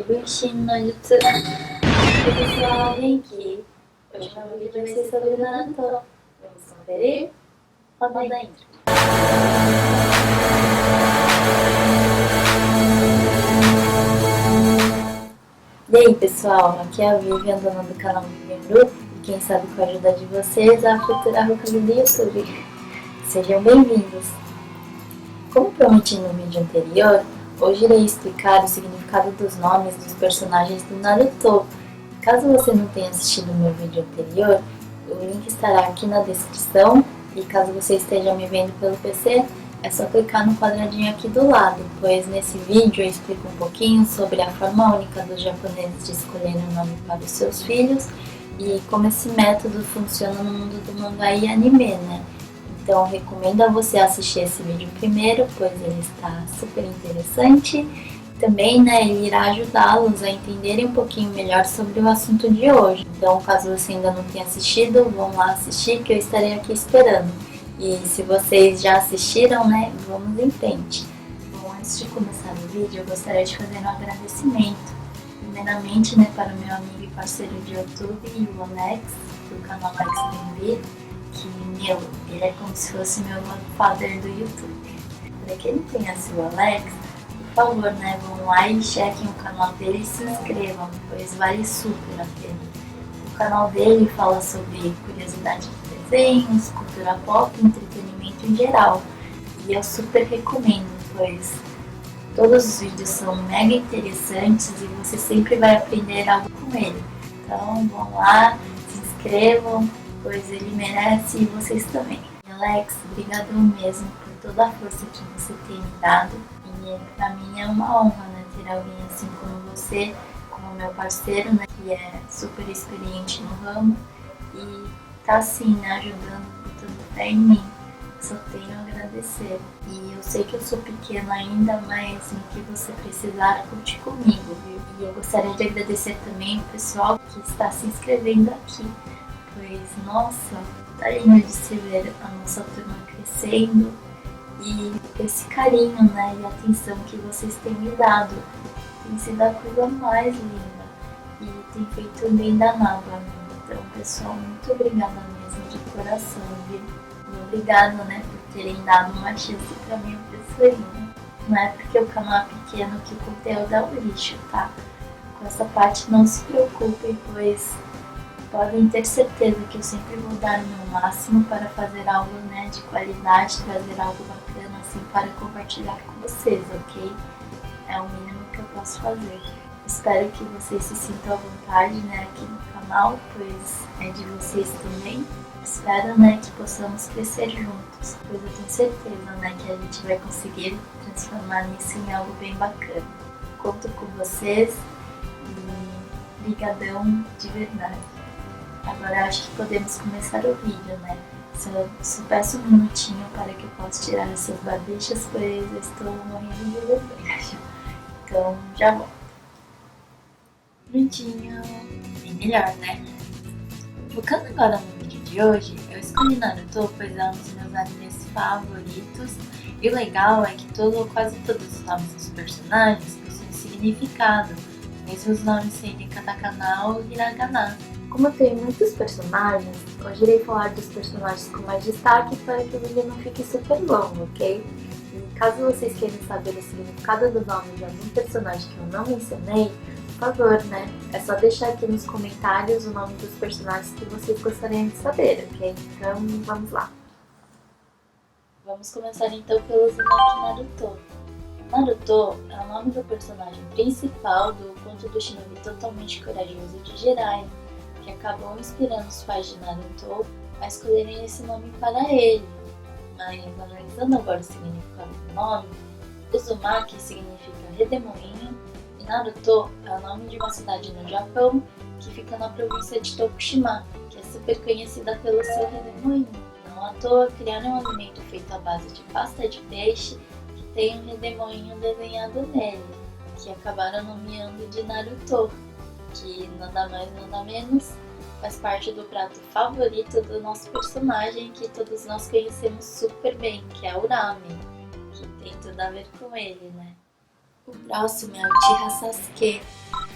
Bushin no Jutsu. Oi pessoal, Genki. Hoje o meu vídeo vai ser sobre Naruto. Vamos conferir? Roda a intro. E aí pessoal, aqui é a Vivian, dona do canal Vivian Group. E quem sabe com a ajuda de vocês, a futura Hokage do YouTube. Sejam bem-vindos! Como prometi no vídeo anterior, hoje irei explicar o significado dos nomes dos personagens do Naruto. Caso você não tenha assistido o meu vídeo anterior, o link estará aqui na descrição e caso você esteja me vendo pelo PC, é só clicar no quadradinho aqui do lado, pois nesse vídeo eu explico um pouquinho sobre a forma única dos japoneses de escolherem o nome para os seus filhos e como esse método funciona no mundo do mangá e anime, né? Então, recomendo a você assistir esse vídeo primeiro, pois ele está super interessante. Também, né, ele irá ajudá-los a entenderem um pouquinho melhor sobre o assunto de hoje. Então, caso você ainda não tenha assistido, vão lá assistir que eu estarei aqui esperando. E se vocês já assistiram, né, vamos em frente. Bom, antes de começar o vídeo, eu gostaria de fazer um agradecimento. Primeiramente, né, para o meu amigo e parceiro de YouTube, o Alex, do canal Alex BNB. Que, ele é como se fosse meu father do YouTube. Para quem não conhece o Alex, por favor, né, vão lá e chequem o canal dele e se inscrevam, pois vale super a pena. O canal dele fala sobre curiosidade de desenhos, cultura pop e entretenimento em geral. E eu super recomendo, pois todos os vídeos são mega interessantes e você sempre vai aprender algo com ele. Então vão lá, se inscrevam, pois ele merece e vocês também. Alex, obrigado mesmo por toda a força que você tem me dado. E pra mim é uma honra, né, ter alguém assim como você, como meu parceiro, né, que é super experiente no ramo e tá assim, né, ajudando, botando fé em mim. Só tenho a agradecer. E eu sei que eu sou pequena ainda, mas no que você precisar, conte comigo, viu? E eu gostaria de agradecer também o pessoal que está se inscrevendo aqui. Pois, nossa, tá lindo de se ver a nossa turma crescendo e esse carinho, né, e atenção que vocês têm me dado. Tem sido a coisa mais linda e tem feito um bem danado a mim. Então, pessoal, muito obrigada mesmo de coração, viu? E obrigada, né, por terem dado uma chance pra minha pessoinha. Não é porque o canal é pequeno que o conteúdo é um lixo, tá? Com essa parte não se preocupem, pois podem ter certeza que eu sempre vou dar o meu máximo para fazer algo, né, de qualidade, trazer algo bacana assim para compartilhar com vocês, ok? É o mínimo que eu posso fazer. Espero que vocês se sintam à vontade, né, aqui no canal, pois é de vocês também. Espero, né, que possamos crescer juntos, pois eu tenho certeza, né, que a gente vai conseguir transformar isso em algo bem bacana. Conto com vocês e brigadão de verdade. Agora acho que podemos começar o vídeo, né? Só peço um minutinho para que eu possa tirar essas barbixas, pois eu estou morrendo de vergonha. Então já volto. Prontinho. Bem melhor, né? Focando agora no vídeo de hoje, eu escolhi Naruto, pois é um dos meus animes favoritos. E o legal é que quase todos os nomes dos personagens possuem significado, mesmo os nomes sendo katakana ou hiragana. Como eu tenho muitos personagens, hoje irei falar dos personagens com mais destaque para que o vídeo não fique super longo, ok? E caso vocês queiram saber o significado do nome de algum personagem que eu não mencionei, por favor, né? É só deixar aqui nos comentários o nome dos personagens que vocês gostariam de saber, ok? Então, vamos lá! Vamos começar então pelo Uzumaki Naruto. Naruto é o nome do personagem principal do conto do shinobi totalmente corajoso de Jiraiya, que acabou inspirando os pais de Naruto a escolherem esse nome para ele. Mas analisando agora o significado do nome, Uzumaki significa redemoinho e Naruto é o nome de uma cidade no Japão que fica na província de Tokushima, que é super conhecida pelo seu redemoinho. Não à toa criaram um alimento feito à base de pasta de peixe que tem um redemoinho desenhado nele, que acabaram nomeando de Naruto, que nada mais nada menos faz parte do prato favorito do nosso personagem que todos nós conhecemos super bem, que é o ramen, que tem tudo a ver com ele, né? O próximo é o Uchiha Sasuke.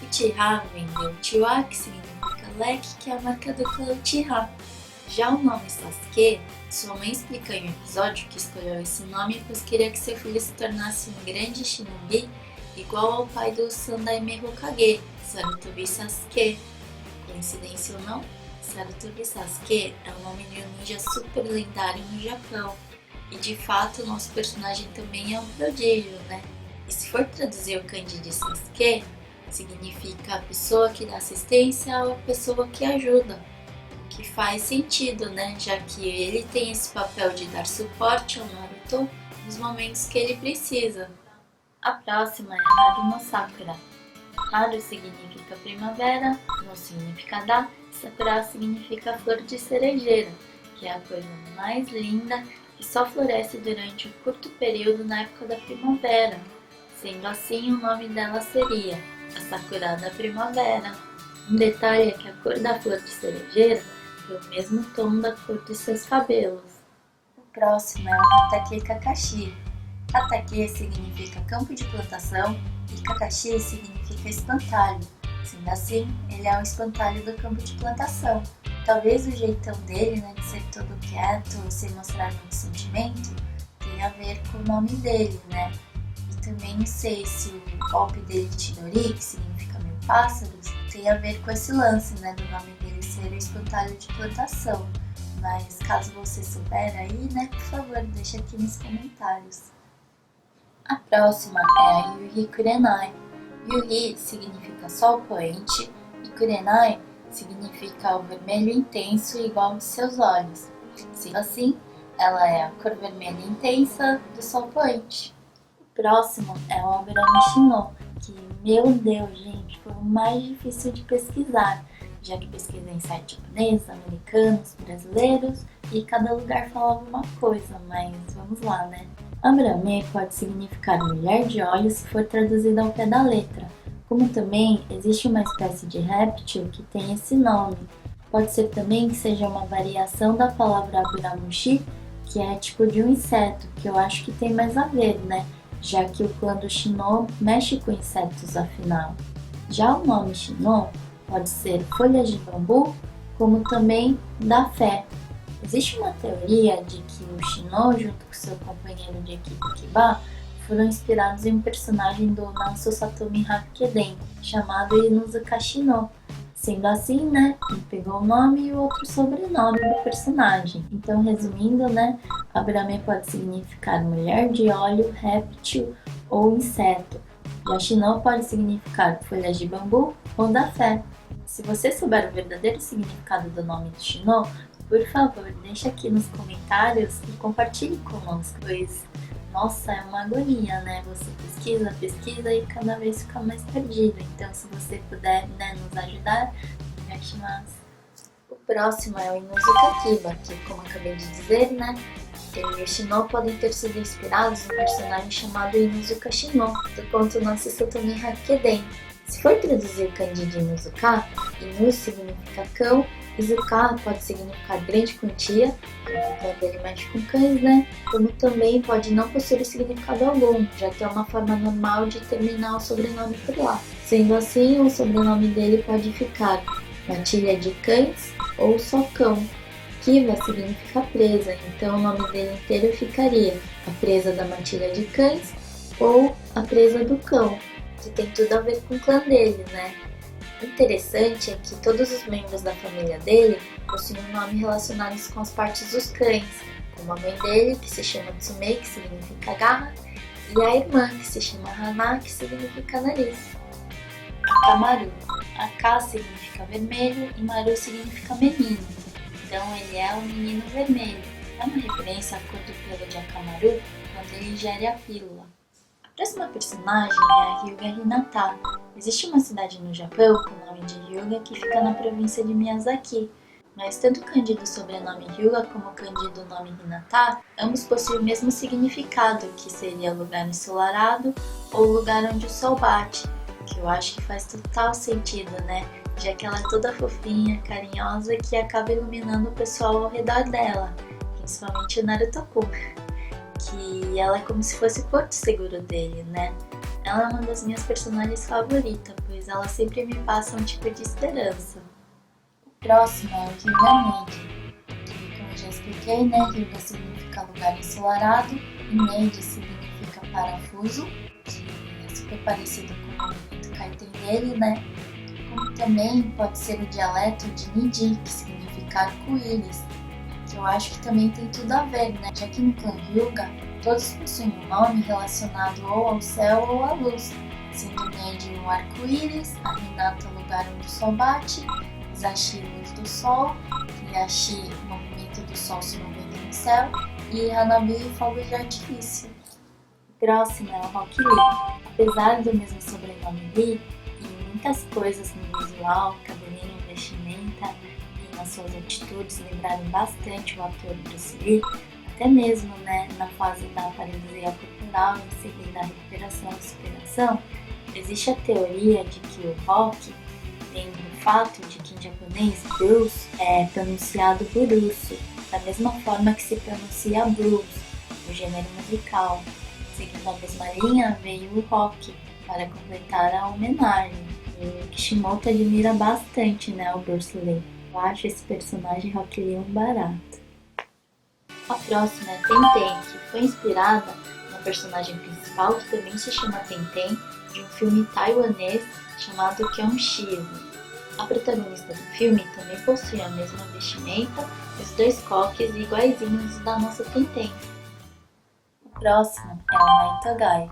Uchiha vem de Uchiwa, que significa leque, que é a marca do clã Uchiha. Já o nome Sasuke, sua mãe explica em um episódio que escolheu esse nome pois queria que seu filho se tornasse um grande shinobi igual ao pai do Sandaime Hokage, Sarutobi Sasuke. Coincidência ou não, Sarutobi Sasuke é o nome de um ninja super lendário no Japão. E de fato, nosso personagem também é um prodígio, né? E se for traduzir o kanji de Sasuke, significa a pessoa que dá assistência ou a pessoa que ajuda. Que faz sentido, né? Já que ele tem esse papel de dar suporte ao Naruto nos momentos que ele precisa. A próxima é Haru no Sakura. Haru significa primavera, no significa da, Sakura significa flor de cerejeira, que é a coisa mais linda e só floresce durante um curto período na época da primavera. Sendo assim, o nome dela seria a Sakura da primavera. Um detalhe é que a cor da flor de cerejeira é o mesmo tom da cor de seus cabelos. O próximo é o Hatake Kakashi. Hatake significa campo de plantação e Kakashi significa espantalho. Sendo assim, ele é o espantalho do campo de plantação. Talvez o jeitão dele, né, de ser todo quieto, sem mostrar muito sentimento, tenha a ver com o nome dele, né? E também não sei se o golpe dele de Chidori, que significa mil pássaros, tem a ver com esse lance, né, do nome dele ser o espantalho de plantação. Mas caso você souber aí, né, por favor, deixa aqui nos comentários. A próxima é a Yuhi Kurenai. Yuhi significa sol poente e Kurenai significa o vermelho intenso igual de seus olhos. Sendo assim, ela é a cor vermelha intensa do sol poente. O próximo é o Aburame Shino, que, meu Deus, gente, foi o mais difícil de pesquisar, já que pesquisei em sites japoneses, americanos, brasileiros e cada lugar falava uma coisa, mas vamos lá, né? Aburame pode significar mulher de olhos se for traduzido ao pé da letra, como também existe uma espécie de réptil que tem esse nome. Pode ser também que seja uma variação da palavra aburamushi, que é tipo de um inseto, que eu acho que tem mais a ver, né? Já que o clã do Shino mexe com insetos afinal. Já o nome Shino pode ser folhas de bambu, como também da fé. Existe uma teoria de que o Shino, junto com seu companheiro de equipe Kiba, foram inspirados em um personagem do Nansou Satomi Hakeden, chamado Inuzuka Shino. Sendo assim, né, um pegou o nome e o outro sobrenome do personagem. Então, resumindo, né, Aburame pode significar mulher de olho, réptil ou inseto. Já Shino pode significar folhas de bambu ou da fé. Se você souber o verdadeiro significado do nome de Shino, por favor, deixa aqui nos comentários e compartilhe conosco, pois, nossa, é uma agonia, né? Você pesquisa e cada vez fica mais perdido. Então, se você puder, né, nos ajudar, onegaishimasu. O próximo é o Inuzuka Kiba, que, como acabei de dizer, né, ele e o Shino podem ter sido inspirados em um personagem chamado Inuzuka Shino, do conto Nansou Satomi Hakeden. Se for traduzir o kanji de Inuzuka, Inu significa cão, Izuka pode significar grande quantia, porque ele mexe com cães, né? Como também pode não possuir significado algum, já que é uma forma normal de terminar o sobrenome por lá. Sendo assim, o sobrenome dele pode ficar matilha de cães ou só cão. Kiba significa presa, então o nome dele inteiro ficaria a presa da matilha de cães ou a presa do cão, que tem tudo a ver com o clã dele, né? O interessante é que todos os membros da família dele possuem um nome relacionados com as partes dos cães, como a mãe dele, que se chama Tsume, que significa garra, e a irmã, que se chama Hana, que significa nariz. Akamaru. Aka significa vermelho e Maru significa menino, então ele é o menino vermelho. É uma referência à cor do pelo de Akamaru quando ele ingere a pílula. A próxima personagem é a Hyuga Hinata. Existe uma cidade no Japão com o nome de Hyuga que fica na província de Miyazaki, mas tanto o kanji do sobrenome Hyuga como o kanji do nome Hinata, ambos possuem o mesmo significado, que seria lugar ensolarado ou lugar onde o sol bate, que eu acho que faz total sentido, né? Já que ela é toda fofinha, carinhosa, que acaba iluminando o pessoal ao redor dela, principalmente o Naruto-kun, que ela é como se fosse o porto seguro dele, né? Ela é uma das minhas personagens favoritas, pois ela sempre me passa um tipo de esperança. O próximo é o Gilgamesh, que, como eu já expliquei, né, Gilga significa lugar ensolarado e Meide significa parafuso, que é super parecido com o movimento Kaiten dele, né? Como também pode ser o dialeto de Nidi, que significa arco-íris, que eu acho que também tem tudo a ver, né? Já que no clã Hyuga, todos possuem um nome relacionado ou ao céu ou à luz, sendo Neji o arco-íris, a Hinata o lugar onde o sol bate, Zashi luz do sol, Yashi o movimento do sol se movendo no céu e Hanabi fogos de artifício. O próximo é o Rock Lee. Apesar do mesmo sobrenome Lee, e muitas coisas no visual, cabelinho, vestimenta e nas suas atitudes lembrarem bastante o ator Bruce Lee, até mesmo, né, na fase da paralisia corporal em seguida da recuperação e superação, existe a teoria de que o rock vem do fato de que em japonês Bruce é pronunciado Burusu, da mesma forma que se pronuncia blues, o gênero musical. Seguindo a mesma linha veio o rock, para completar a homenagem. E o Kishimoto admira bastante, né, o Bruce Lee. Eu acho esse personagem Rock Lee um barato. A próxima é Tenten, que foi inspirada na personagem principal, que também se chama Tenten, de um filme taiwanês chamado Kyung-Shiv. A protagonista do filme também possui a mesma vestimenta e os dois coques iguaizinhos da nossa Tenten. O próximo é o Maitogai.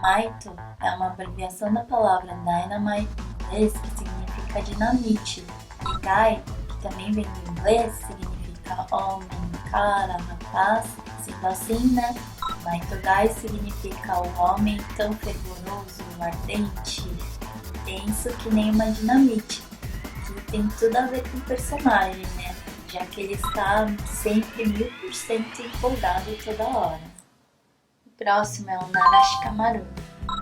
Maito é uma abreviação da palavra Dynamite em inglês, que significa dinamite, e Gai, que também vem do inglês, significa homem, cara, rapaz. Sendo assim, né? Maitogai significa o homem tão fervoroso, ardente, intenso que nem uma dinamite, que tem tudo a ver com o personagem, né? Já que ele está sempre 1000% empolgado toda hora. O próximo é o Nara Shikamaru.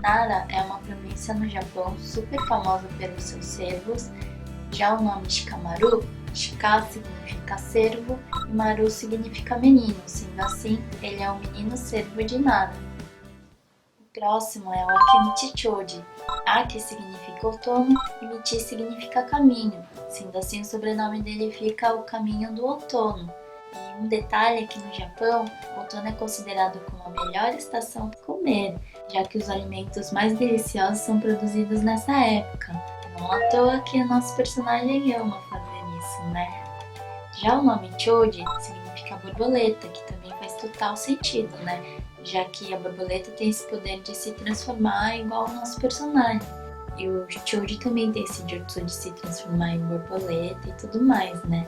Nara é uma província no Japão super famosa pelos seus cervos. Já o nome Shikamaru, Shika significa cervo e Maru significa menino, sendo assim, ele é o menino cervo de Nara. O próximo é o Akimichi Choji. Aki significa outono e Michi significa caminho, sendo assim o sobrenome dele fica o caminho do outono. E um detalhe é que no Japão, o outono é considerado como a melhor estação para comer, já que os alimentos mais deliciosos são produzidos nessa época. Não à toa que o nosso personagem ama fazer isso, né? Já o nome Choji significa borboleta, que também faz total sentido, né? Já que a borboleta tem esse poder de se transformar igual ao nosso personagem. E o Choji também tem esse jutsu de se transformar em borboleta e tudo mais, né?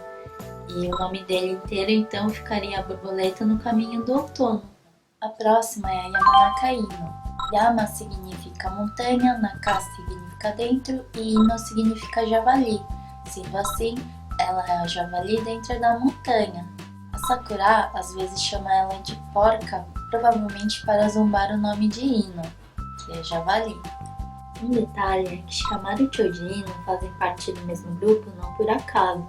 E o nome dele inteiro então ficaria a borboleta no caminho do outono. A próxima é a Yamanaka Ino. Yama significa montanha, Naka significa dentro e Ino significa javali. Sendo assim, ela é a javali dentro da montanha. A Sakura às vezes chama ela de porca, provavelmente para zombar o nome de Ino, que é javali. Um detalhe é que Shikamaru e Choji e Ino fazem parte do mesmo grupo não por acaso.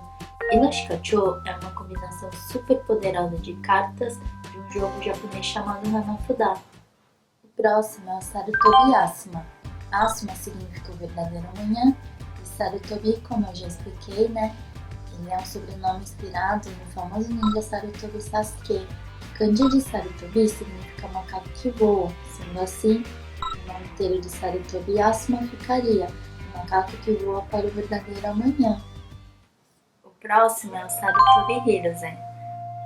Ino Shikacho é uma combinação super poderosa de cartas de um jogo japonês chamado Hanafuda. O próximo é o Sarutobi Asuma. Asuma significa o verdadeiro amanhã e Sarutobi, como eu já expliquei, né? Ele é um sobrenome inspirado no famoso ninja Sarutobi Sasuke. Kanji de Sarutobi significa macaco que voa, sendo assim, o nome inteiro de Sarutobi Asuma ficaria macaco que voa para o verdadeiro amanhã. O próximo é o Sarutobi Hiruzen.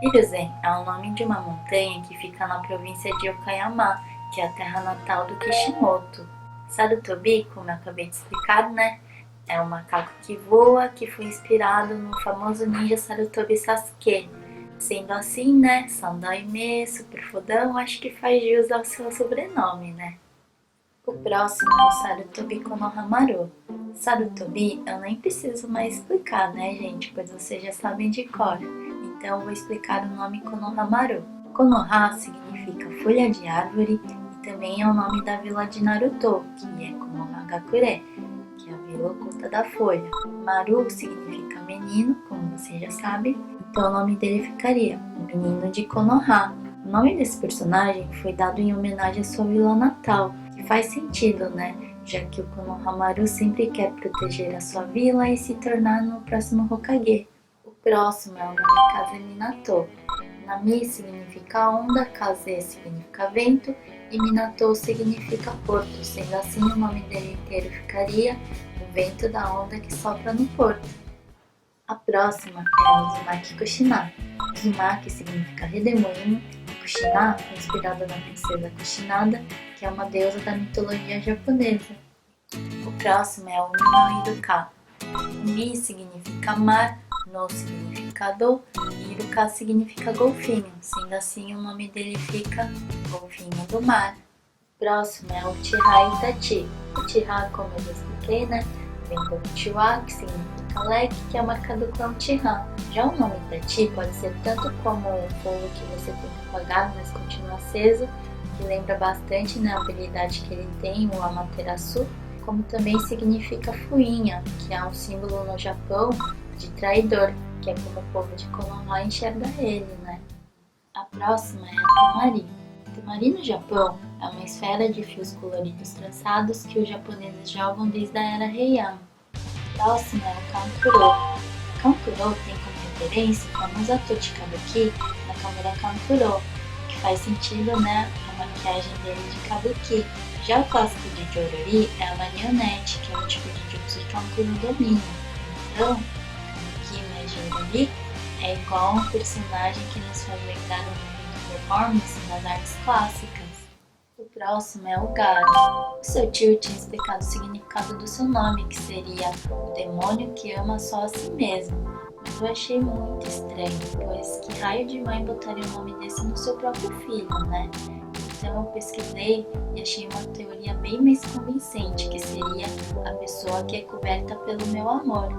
Hiruzen é o nome de uma montanha que fica na província de Okayama, que é a terra natal do Kishimoto. Sarutobi, como eu acabei de explicar, né? É um macaco que voa, que foi inspirado no famoso ninja Sarutobi Sasuke. Sendo assim, né? Sandaime, super fodão, acho que faz jus ao seu sobrenome, né? O próximo é o Sarutobi Konohamaru. Sarutobi eu nem preciso mais explicar, né, gente? Pois vocês já sabem de cor. Então eu vou explicar o nome Konohamaru. Konoha significa folha de árvore e também é o nome da vila de Naruto, que é Konohagakure, que é a vila oculta da folha. Maru significa menino, como vocês já sabem, então o nome dele ficaria o menino de Konoha. O nome desse personagem foi dado em homenagem à sua vila natal, que Faz sentido, né? Já que o Konohamaru sempre quer proteger a sua vila e se tornar no próximo Hokage. O próximo é o Namikaze Minato. Nami significa onda, Kaze significa vento e Minato significa porto, sendo assim o nome dele inteiro ficaria o vento da onda que sopra no porto. A próxima é a Uzumaki Kushina. Uzumaki significa redemoinho e Kushina é inspirada na princesa Kushinada, que é uma deusa da mitologia japonesa. O próximo é o Umi no Iruka. Umi significa mar, no significa do e Iruka significa golfinho, sendo assim o nome dele fica golfinho do mar. O próximo é o Uchiha Itachi. Uchiha, como eu já expliquei, né? Vem do Uchiwa, que significa leque, que é a marca do clã Uchiha. Já o nome Itachi pode ser tanto como o fogo que você tem apagado, mas continua aceso, que lembra bastante, né, a habilidade que ele tem, o Amaterasu, como também significa fuinha, que é um símbolo no Japão de traidor, que é como o povo de Konoha enxerga ele, né? A próxima é a Temari. Temari no Japão é uma esfera de fios coloridos trançados que os japoneses jogam desde a era Heian. A próxima é o Kankuro. O Kankuro tem como referência o famoso ator de Kabuki na câmera Kankuro, que faz sentido, né, a maquiagem dele de Kabuki. Já o clássico de Jorori é a marionete, que é o tipo de jutsu que Kankuro domina. Então, Kabuki mais Jorori é igual a um personagem que nos faz lembrar um momento performance nas artes clássicas. O próximo é o Gaara. O seu tio tinha explicado o significado do seu nome, que seria o demônio que ama só a si mesmo. Mas eu achei muito estranho, pois que raio de mãe botaria o nome desse no seu próprio filho, né? Então eu pesquisei e achei uma teoria bem mais convincente, que seria a pessoa que é coberta pelo meu amor.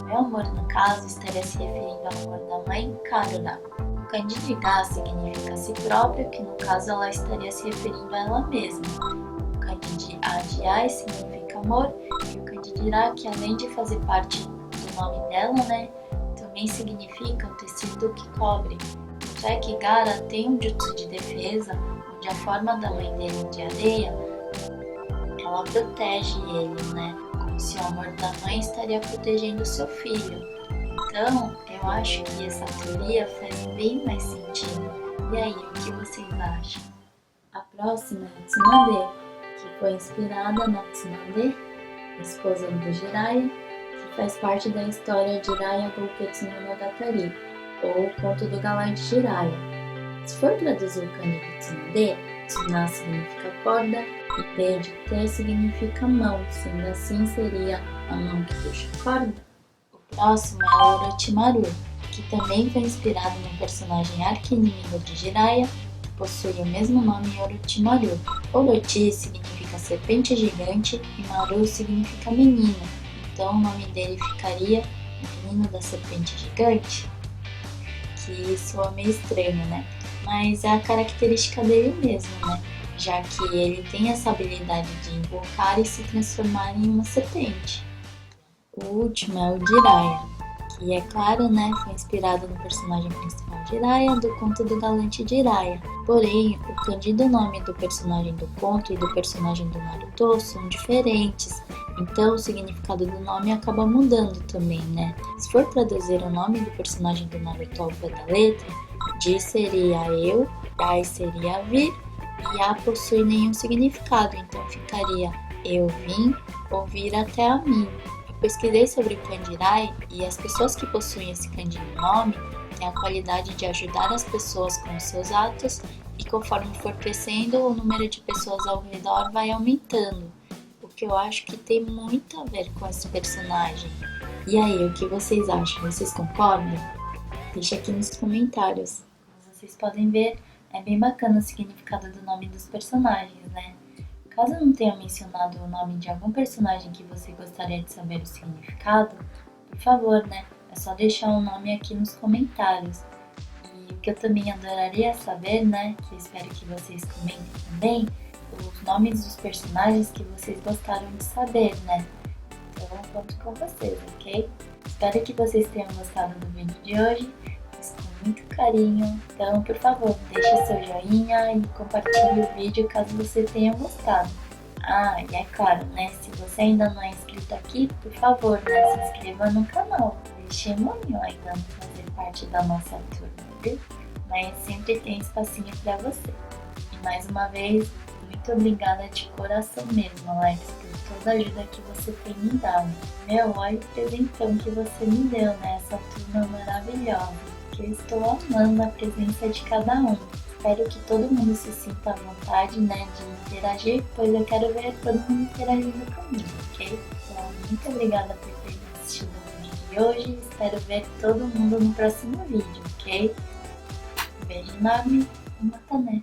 O meu amor, no caso, estaria se referindo ao amor da mãe Karuna. O kanji de ga significa si próprio, que no caso ela estaria se referindo a ela mesma. O kanji de a de ai significa amor, e o kanji de ra, que além de fazer parte do nome dela, né, também significa o tecido que cobre. Já que Gaara tem um jutsu de defesa, onde a forma da mãe dele de areia, ela protege ele, né? Como se o amor da mãe estaria protegendo seu filho. Então, eu acho que essa teoria faz bem mais sentido. E aí, o que vocês acham? A próxima é a Tsunade, que foi inspirada na Tsunade, esposa do Jiraiya, que faz parte da história Jiraiya Gouketsu no Monogatari, ou o conto do galã de Jiraiya. Se for traduzir o kanji de Tsunade, Tsuna significa corda e Te de Te significa mão, sendo assim seria a mão que puxa a corda. O próximo é o Orochimaru, que também foi inspirado no personagem arqui-inimigo de Jiraiya, que possui o mesmo nome Orochimaru. Orochi significa serpente gigante e Maru significa menino, então o nome dele ficaria Menino da Serpente Gigante, que soa meio estranho, né? Mas é a característica dele mesmo, né? Já que ele tem essa habilidade de invocar e se transformar em uma serpente. O último é o Jiraiya, que é claro, né, foi inspirado no personagem principal Jiraiya do conto do galante Jiraiya. Porém, o kanji do nome do personagem do conto e do personagem do Naruto são diferentes, então o significado do nome acaba mudando também, né? Se for traduzir o nome do personagem do Naruto ao pé da letra, Ji seria eu, Dai seria vir, e A possui nenhum significado, então ficaria eu vim ou vir até a mim. Eu pesquisei sobre o kanjirai e as pessoas que possuem esse kanji no nome têm a qualidade de ajudar as pessoas com os seus atos e conforme for crescendo o número de pessoas ao redor vai aumentando, o que eu acho que tem muito a ver com esse personagem. E aí, o que vocês acham? Vocês concordam? Deixa aqui nos comentários. Como vocês podem ver, é bem bacana o significado do nome dos personagens, né? Caso eu não tenha mencionado o nome de algum personagem que você gostaria de saber o significado, por favor, né? É só deixar o nome aqui nos comentários. E o que eu também adoraria saber, né? Que eu espero que vocês comentem também, os nomes dos personagens que vocês gostaram de saber, né? Então eu conto com vocês, ok? Espero que vocês tenham gostado do vídeo de hoje. Fiz com muito carinho. Então, por favor, deixe seu joinha e compartilhe o vídeo caso você tenha gostado. Ah, e é claro, né? Se você ainda não é inscrito aqui, por favor, né? Se inscreva no canal. Deixe um ainda não fazer parte da nossa turma, viu? Mas sempre tem espacinho pra você. E mais uma vez, muito obrigada de coração mesmo, Alex, por toda a ajuda que você tem me dado. Meu, olha o presentão que você me deu nessa turma maravilhosa, que eu estou amando a presença de cada um. Espero que todo mundo se sinta à vontade, né, de interagir, pois eu quero ver todo mundo interagindo comigo, ok? Então, muito obrigada por ter assistido o vídeo de hoje. Espero ver todo mundo no próximo vídeo, ok? Um beijo enorme e matané!